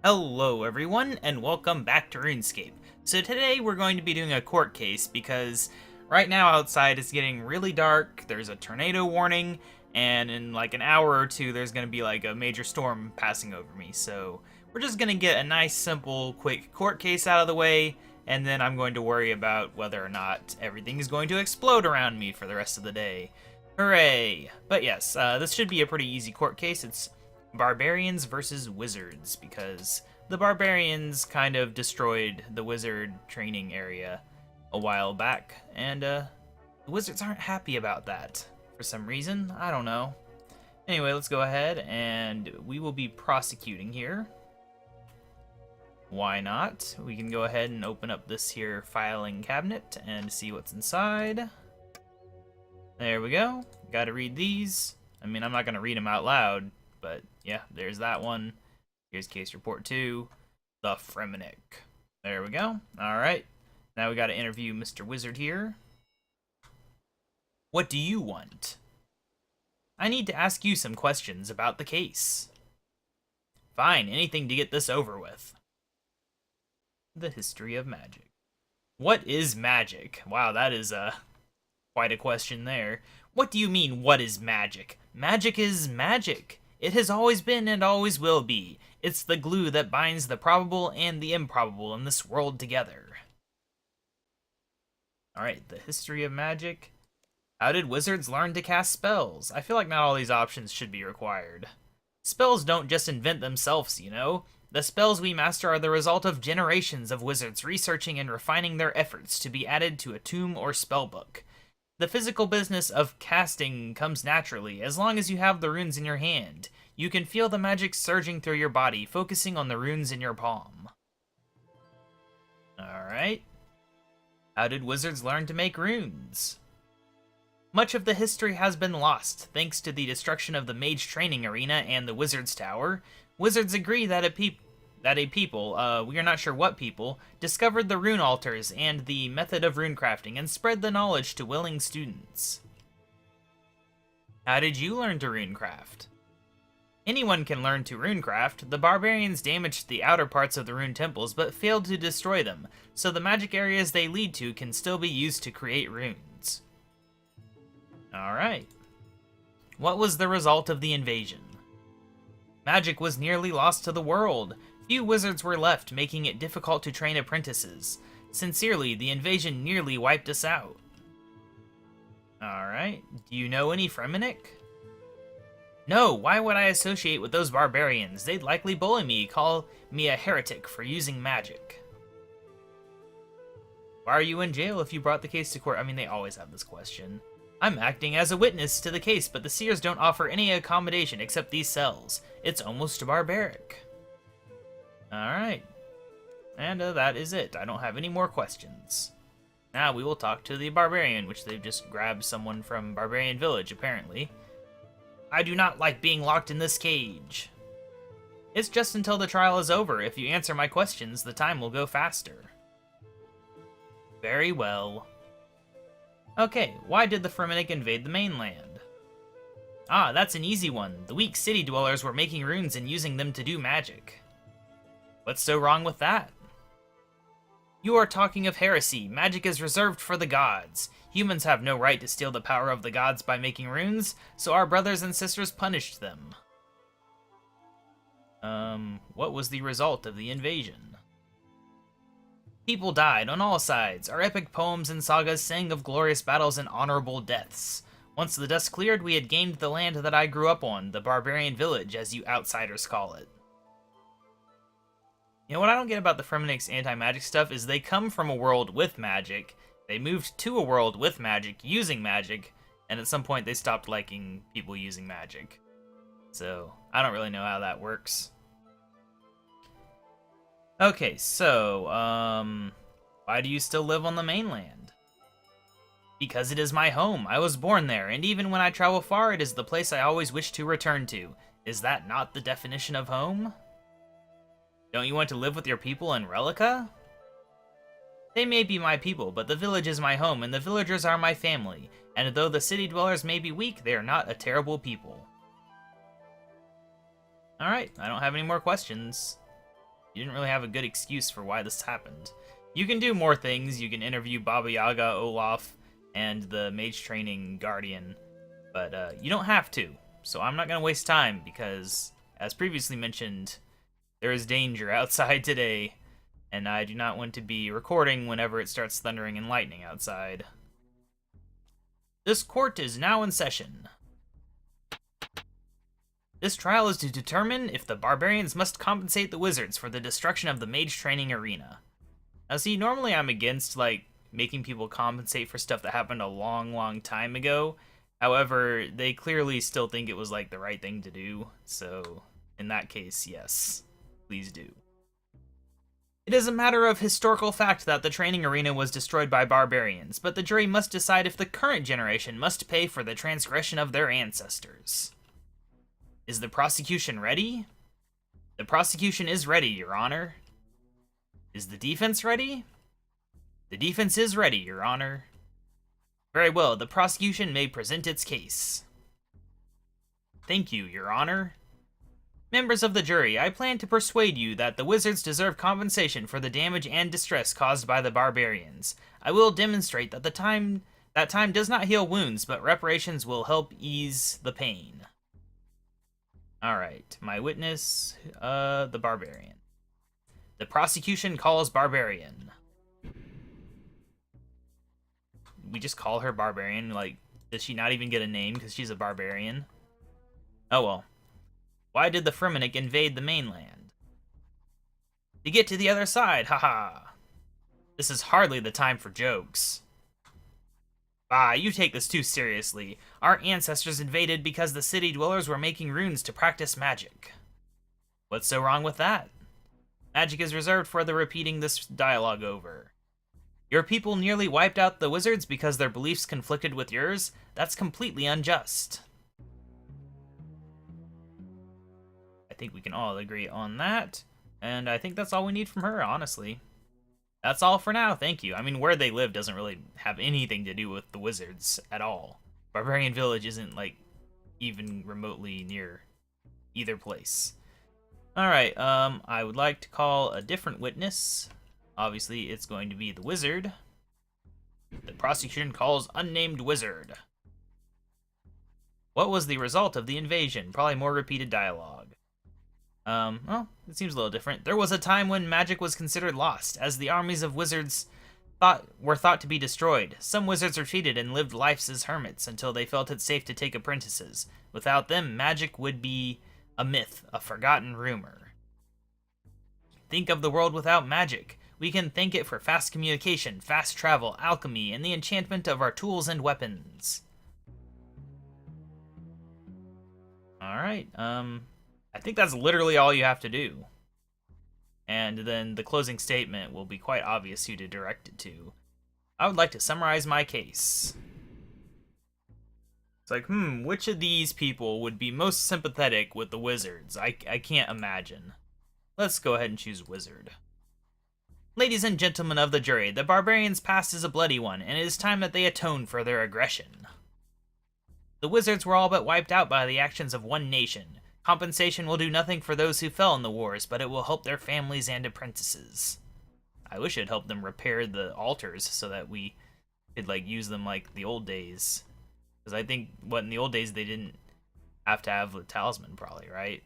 Hello everyone, and welcome back to RuneScape. So today we're going to be doing a court case because right now outside it's getting really dark, there's a tornado warning, and in like an hour or two there's going to be like a major storm passing over me. So we're just going to get a nice, simple, quick court case out of the way, and then I'm going to worry about whether or not everything is going to explode around me for the rest of the day. Hooray! But yes, this should be a pretty easy court case. It's Barbarians versus Wizards, because the Barbarians kind of destroyed the Wizard training area a while back, and the Wizards aren't happy about that for some reason. I don't know. Anyway, let's go ahead, and we will be prosecuting here. Why not? We can go ahead and open up this here filing cabinet and see what's inside. There we go. Gotta read these. I mean, I'm not gonna read them out loud, but yeah, there's that one. Here's case report 2, the Fremennik. There we go. Alright, now we gotta interview Mr. Wizard here. What do you want? I need to ask you some questions about the case. Fine, anything to get this over with. The history of magic. What is magic? Wow, that is quite a question there. What do you mean, what is magic? Magic is magic. It has always been and always will be. It's the glue that binds the probable and the improbable in this world together. Alright, the history of magic. How did wizards learn to cast spells? I feel like not all these options should be required. Spells don't just invent themselves, you know. The spells we master are the result of generations of wizards researching and refining their efforts to be added to a tome or spellbook. The physical business of casting comes naturally, as long as you have the runes in your hand. You can feel the magic surging through your body, focusing on the runes in your palm. Alright. How did wizards learn to make runes? Much of the history has been lost, thanks to the destruction of the mage training arena and the wizard's tower. Wizards agree that a people, we are not sure what people, discovered the rune altars and the method of runecrafting and spread the knowledge to willing students. How did you learn to runecraft? Anyone can learn to runecraft. The barbarians damaged the outer parts of the rune temples but failed to destroy them, so the magic areas they lead to can still be used to create runes. Alright. What was the result of the invasion? Magic was nearly lost to the world. Few wizards were left, making it difficult to train apprentices. Sincerely, the invasion nearly wiped us out. Alright, do you know any Fremennik? No, why would I associate with those barbarians? They'd likely bully me, call me a heretic for using magic. Why are you in jail if you brought the case to court? I mean, they always have this question. I'm acting as a witness to the case, but the seers don't offer any accommodation except these cells. It's almost barbaric. Alright. And that is it. I don't have any more questions. Now we will talk to the barbarian, which they've just grabbed someone from Barbarian Village, apparently. I do not like being locked in this cage. It's just until the trial is over. If you answer my questions, the time will go faster. Very well. Okay, why did the Fremennik invade the mainland? Ah, that's an easy one. The weak city dwellers were making runes and using them to do magic. What's so wrong with that? You are talking of heresy. Magic is reserved for the gods. Humans have no right to steal the power of the gods by making runes, so our brothers and sisters punished them. What was the result of the invasion? People died on all sides. Our epic poems and sagas sang of glorious battles and honorable deaths. Once the dust cleared, we had gained the land that I grew up on, the Barbarian Village, as you outsiders call it. You know what I don't get about the Fremennik's anti-magic stuff is they come from a world with magic, they moved to a world with magic, using magic, and at some point they stopped liking people using magic. So, I don't really know how that works. Okay, so, why do you still live on the mainland? Because it is my home. I was born there, and even when I travel far, it is the place I always wish to return to. Is that not the definition of home? Don't you want to live with your people in Relica? They may be my people, but the village is my home, and the villagers are my family. And though the city dwellers may be weak, they are not a terrible people. Alright, I don't have any more questions. You didn't really have a good excuse for why this happened. You can do more things. You can interview Baba Yaga, Olaf, and the mage training guardian, but you don't have to. So I'm not going to waste time because, as previously mentioned, there is danger outside today, and I do not want to be recording whenever it starts thundering and lightning outside. This court is now in session. This trial is to determine if the barbarians must compensate the wizards for the destruction of the mage training arena. Now see, normally I'm against, like, making people compensate for stuff that happened a long time ago. However, they clearly still think it was, like, the right thing to do. So, in that case, yes, please do. It is a matter of historical fact that the training arena was destroyed by barbarians, but the jury must decide if the current generation must pay for the transgression of their ancestors. Is the prosecution ready? The prosecution is ready, Your Honor. Is the defense ready? The defense is ready, Your Honor. Very well, the prosecution may present its case. Thank you, Your Honor. Members of the jury, I plan to persuade you that the wizards deserve compensation for the damage and distress caused by the barbarians. I will demonstrate that time does not heal wounds, but reparations will help ease the pain. Alright, my witness, the barbarian. The prosecution calls barbarian. We just call her barbarian, like, does she not even get a name because she's a barbarian? Oh well. Why did the Fremennik invade the mainland? To get to the other side, haha. This is hardly the time for jokes. Ah, you take this too seriously. Our ancestors invaded because the city dwellers were making runes to practice magic. What's so wrong with that? Magic is reserved for the repeating this dialogue over. Your people nearly wiped out the wizards because their beliefs conflicted with yours? That's completely unjust. I think we can all agree on that. And I think that's all we need from her, honestly. That's all for now, thank you. I mean, where they live doesn't really have anything to do with the wizards at all. Barbarian Village isn't, like, even remotely near either place. Alright, I would like to call a different witness. Obviously, it's going to be the wizard. The prosecution calls unnamed wizard. What was the result of the invasion? Probably more repeated dialogue. Well, it seems a little different. There was a time when magic was considered lost, as the armies of wizards were thought to be destroyed. Some wizards retreated and lived lives as hermits until they felt it safe to take apprentices. Without them, magic would be a myth, a forgotten rumor. Think of the world without magic. We can thank it for fast communication, fast travel, alchemy, and the enchantment of our tools and weapons. Alright, I think that's literally all you have to do. And then the closing statement will be quite obvious who to direct it to. I would like to summarize my case. It's like, which of these people would be most sympathetic with the wizards? I can't imagine. Let's go ahead and choose wizard. Ladies and gentlemen of the jury, the barbarians' past is a bloody one, and it is time that they atone for their aggression. The wizards were all but wiped out by the actions of one nation. Compensation will do nothing for those who fell in the wars, but it will help their families and apprentices. I wish it helped them repair the altars so that we could, like, use them like the old days. Because I think, in the old days they didn't have to have the talisman, probably, right?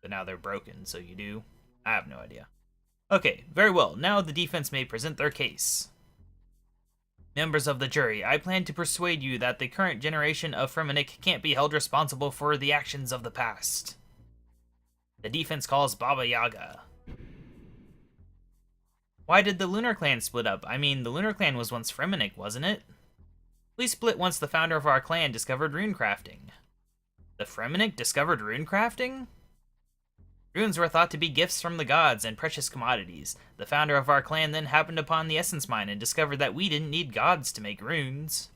But now they're broken, so you do? I have no idea. Okay, very well. Now the defense may present their case. Members of the jury, I plan to persuade you that the current generation of Fremennik can't be held responsible for the actions of the past. The defense calls Baba Yaga. Why did the Lunar Clan split up? I mean, the Lunar Clan was once Fremennik, wasn't it? We split once the founder of our clan discovered runecrafting. The Fremennik discovered runecrafting? Runes were thought to be gifts from the gods and precious commodities. The founder of our clan then happened upon the essence mine and discovered that we didn't need gods to make runes.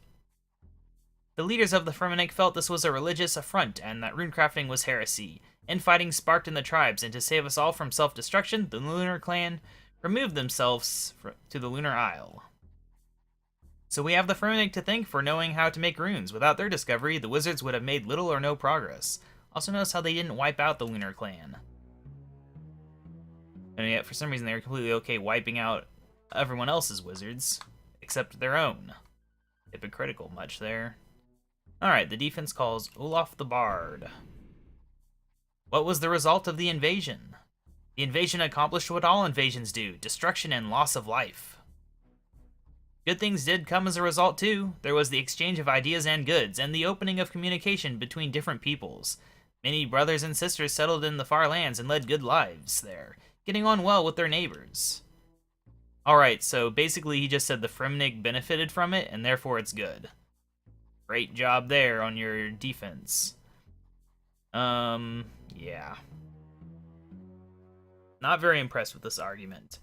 The leaders of the Fremennik felt this was a religious affront and that runecrafting was heresy. Infighting sparked in the tribes, and to save us all from self-destruction, the Lunar Clan removed themselves to the Lunar Isle. So we have the Fremennik to thank for knowing how to make runes. Without their discovery, the wizards would have made little or no progress. Also notice how they didn't wipe out the Lunar Clan. And yet, for some reason, they were completely okay wiping out everyone else's wizards, except their own. Hypocritical much there. Alright, the defense calls Olaf the Bard. What was the result of the invasion? The invasion accomplished what all invasions do, destruction and loss of life. Good things did come as a result too. There was the exchange of ideas and goods, and the opening of communication between different peoples. Many brothers and sisters settled in the far lands and led good lives there, getting on well with their neighbors. Alright, so basically he just said the Fremnig benefited from it, and therefore it's good. Great job there on your defense. Yeah. Not very impressed with this argument.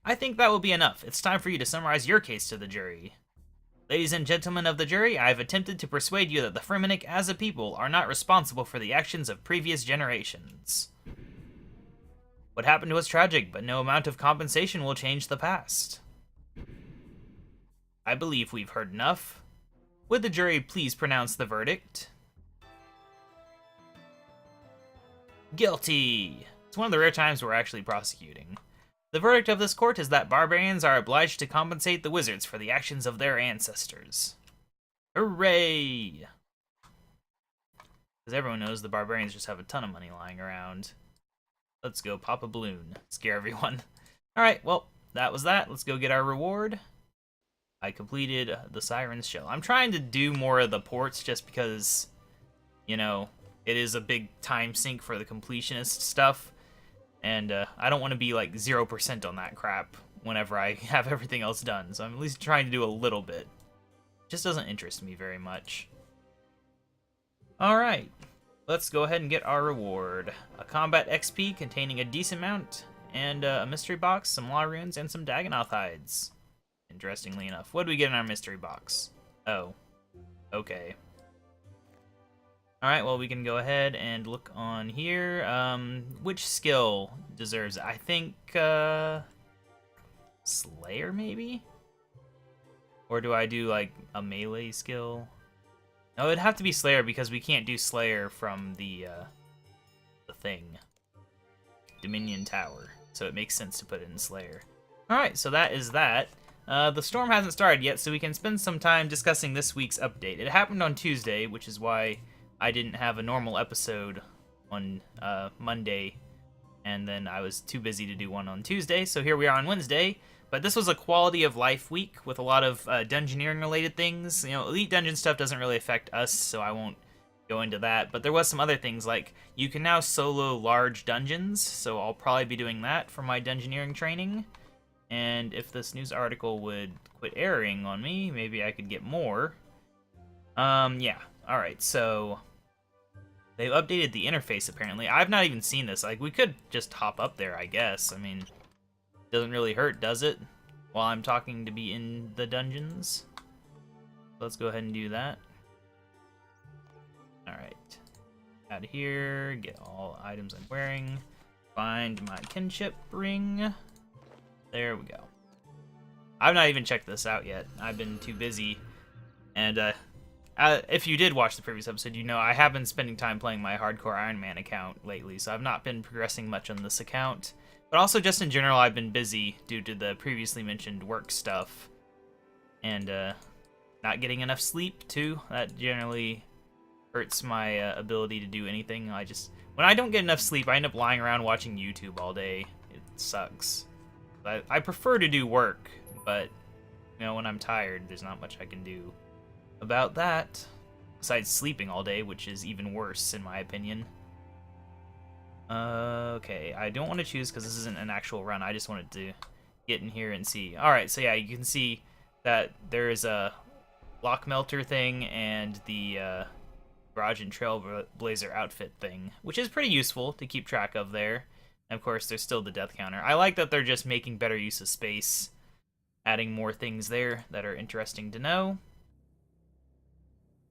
I think that will be enough. It's time for you to summarize your case to the jury. Ladies and gentlemen of the jury, I have attempted to persuade you that the Fremennik as a people are not responsible for the actions of previous generations. What happened was tragic, but no amount of compensation will change the past. I believe we've heard enough. Would the jury please pronounce the verdict? Guilty! It's one of the rare times we're actually prosecuting. The verdict of this court is that barbarians are obliged to compensate the wizards for the actions of their ancestors. Hooray! Because everyone knows the barbarians just have a ton of money lying around. Let's go pop a balloon. Scare everyone. Alright, well, that was that. Let's go get our reward. I completed the Siren's Shell. I'm trying to do more of the ports just because, you know, it is a big time sink for the completionist stuff. And I don't want to be like 0% on that crap whenever I have everything else done. So I'm at least trying to do a little bit. It just doesn't interest me very much. Alright. Let's go ahead and get our reward. A combat XP containing a decent amount, and a mystery box, some law runes, and some Dagonoth hides. Interestingly enough. What do we get in our mystery box? Oh. Okay. Alright, well, we can go ahead and look on here. Which skill deserves it? I think, Slayer, maybe? Or do I do, like, a melee skill? No, it'd have to be Slayer because we can't do Slayer from the thing. Dominion Tower. So it makes sense to put it in Slayer. Alright, so that is that. The storm hasn't started yet, so we can spend some time discussing this week's update. It happened on Tuesday, which is why I didn't have a normal episode on Monday, and then I was too busy to do one on Tuesday, so here we are on Wednesday. But this was a quality of life week with a lot of dungeoneering related things. You know, Elite Dungeon stuff doesn't really affect us, so I won't go into that. But there was some other things, like you can now solo large dungeons, so I'll probably be doing that for my dungeoneering training. And if this news article would quit airing on me, maybe I could get more. Yeah. Alright, so they've updated the interface, apparently. I've not even seen this. Like, we could just hop up there, I guess. I mean, doesn't really hurt, does it? While I'm talking to be in the dungeons. Let's go ahead and do that. Alright. Out of here, get all items I'm wearing. Find my kinship ring. There we go. I've not even checked this out yet. I've been too busy. And, if you did watch the previous episode, you know I have been spending time playing my Hardcore Iron Man account lately, so I've not been progressing much on this account. But also, just in general, I've been busy due to the previously mentioned work stuff. And, not getting enough sleep, too. That generally hurts my ability to do anything. When I don't get enough sleep, I end up lying around watching YouTube all day. It sucks. I prefer to do work, but, you know, when I'm tired, there's not much I can do about that. Besides sleeping all day, which is even worse, in my opinion. Okay, I don't want to choose because this isn't an actual run. I just wanted to get in here and see. Alright, so yeah, you can see that there is a lock melter thing and the Garage and Trailblazer outfit thing, which is pretty useful to keep track of there. And of course, there's still the death counter. I like that they're just making better use of space, adding more things there that are interesting to know.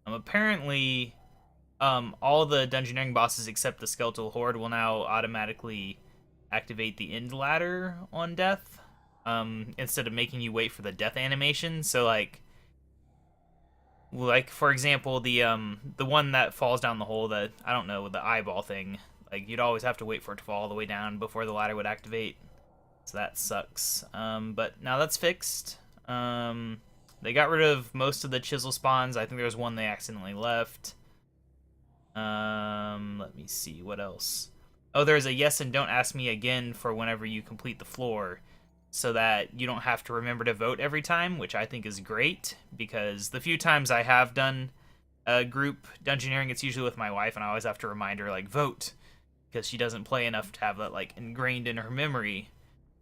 Apparently, all the dungeoneering bosses except the Skeletal Horde will now automatically activate the end ladder on death, instead of making you wait for the death animation. So like for example, the one that falls down the hole, I don't know, the eyeball thing, like you'd always have to wait for it to fall all the way down before the ladder would activate. So that sucks. But now that's fixed. They got rid of most of the chisel spawns. I think there was one they accidentally left. Let me see, what else? Oh, there's a yes and don't ask me again for whenever you complete the floor, so that you don't have to remember to vote every time, which I think is great, because the few times I have done group dungeoneering, it's usually with my wife, and I always have to remind her, like, vote, because she doesn't play enough to have that, like, ingrained in her memory.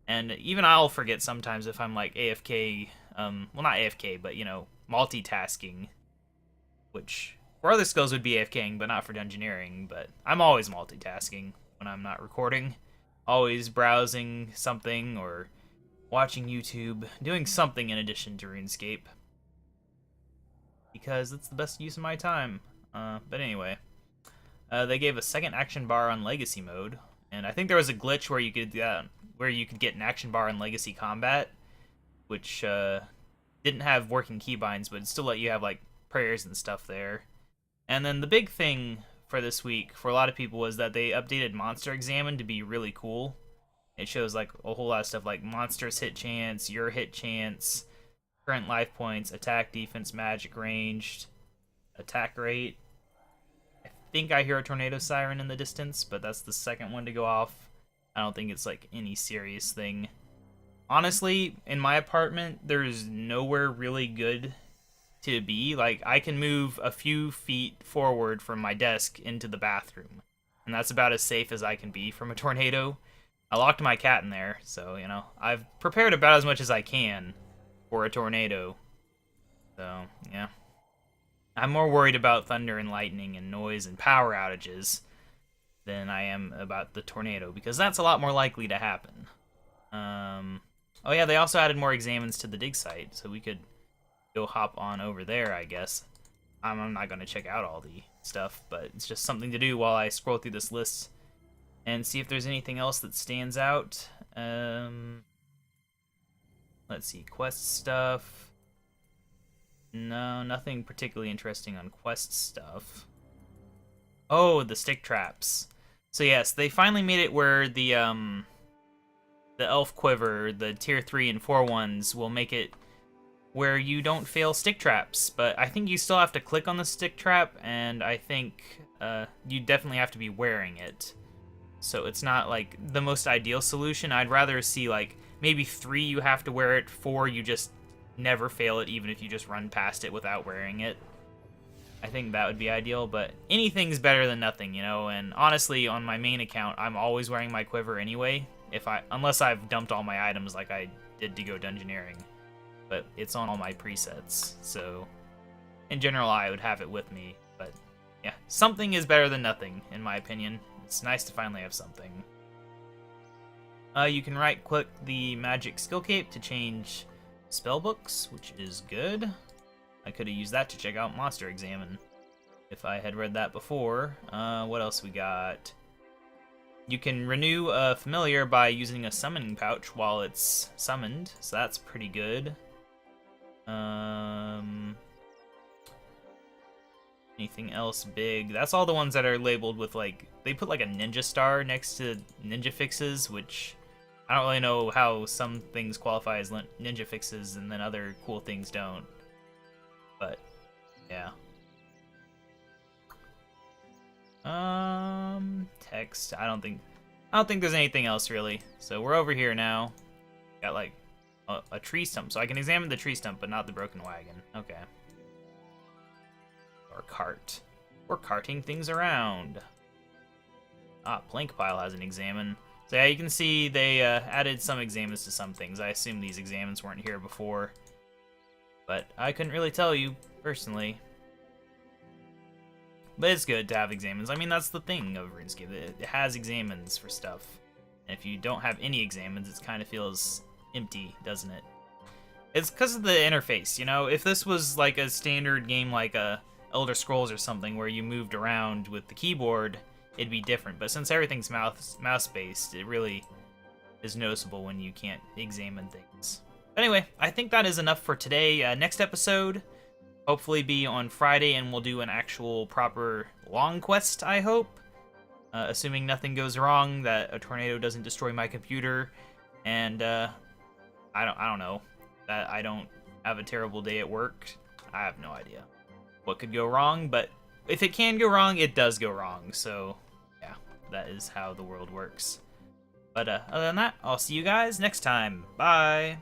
And even I'll forget sometimes if I'm, like, AFK, well, not AFK, but, you know, multitasking, which for other skills would be AFKing, but not for dungeoneering. But I'm always multitasking when I'm not recording, always browsing something or watching YouTube, doing something in addition to RuneScape, because it's the best use of my time. But anyway, they gave a second action bar on Legacy mode, and I think there was a glitch where you could get an action bar in Legacy combat, which didn't have working keybinds, but it still let you have like prayers and stuff there. And then the big thing for this week for a lot of people was that they updated Monster Examine to be really cool. It shows like a whole lot of stuff like monsters hit chance, your hit chance, current life points, attack, defense, magic, ranged, attack rate. I think I hear a tornado siren in the distance, but that's the second one to go off. I don't think it's like any serious thing. Honestly, in my apartment, there's nowhere really good to be. Like, I can move a few feet forward from my desk into the bathroom, and that's about as safe as I can be from a tornado. I locked my cat in there, so, you know, I've prepared about as much as I can for a tornado. So, yeah. I'm more worried about thunder and lightning and noise and power outages than I am about the tornado, because that's a lot more likely to happen. Oh yeah, they also added more examines to the dig site, so we could go hop on over there, I guess. I'm not going to check out all the stuff, but it's just something to do while I scroll through this list and see if there's anything else that stands out. Let's see, quest stuff. No, nothing particularly interesting on quest stuff. Oh, the stick traps. So yes, they finally made it where the elf quiver, the tier 3 and 4 ones, will make it where you don't fail stick traps. But I think you still have to click on the stick trap, and I think you definitely have to be wearing it. So it's not like the most ideal solution. I'd rather see like maybe 3 you have to wear it, 4 you just never fail it even if you just run past it without wearing it. I think that would be ideal, but anything's better than nothing, you know. And honestly, on my main account, I'm always wearing my quiver anyway, unless I've dumped all my items like I did to go dungeoneering. But it's on all my presets, so in general I would have it with me. But yeah, something is better than nothing, in my opinion. It's nice to finally have something. You can right-click the magic skill cape to change spellbooks, which is good. I could have used that to check out Monster Examine if I had read that before. What else we got? You can renew a familiar by using a summoning pouch while it's summoned, so that's pretty good. Anything else big? That's all the ones that are labeled with, like, they put like a ninja star next to ninja fixes, which I don't really know how some things qualify as ninja fixes and then other cool things don't. But yeah. Text. I don't think there's anything else really. So we're over here now. Got like a tree stump, so I can examine the tree stump, but not the broken wagon. Okay. Or cart. We're carting things around. Ah, plank pile has an examine. So yeah, you can see they added some examines to some things. I assume these examines weren't here before, but I couldn't really tell you personally. But it's good to have examines. I mean, that's the thing of RuneScape. It has examines for stuff. And if you don't have any examines, it kind of feels empty, doesn't it? It's because of the interface, you know? If this was like a standard game like Elder Scrolls or something where you moved around with the keyboard, it'd be different. But since everything's mouse-based, it really is noticeable when you can't examine things. But anyway, I think that is enough for today. Next episode, hopefully be on Friday, and we'll do an actual proper long quest, I hope. Assuming nothing goes wrong, that a tornado doesn't destroy my computer, And I don't know. That I don't have a terrible day at work. I have no idea what could go wrong, but if it can go wrong, it does go wrong. So yeah, that is how the world works. But other than that, I'll see you guys next time. Bye.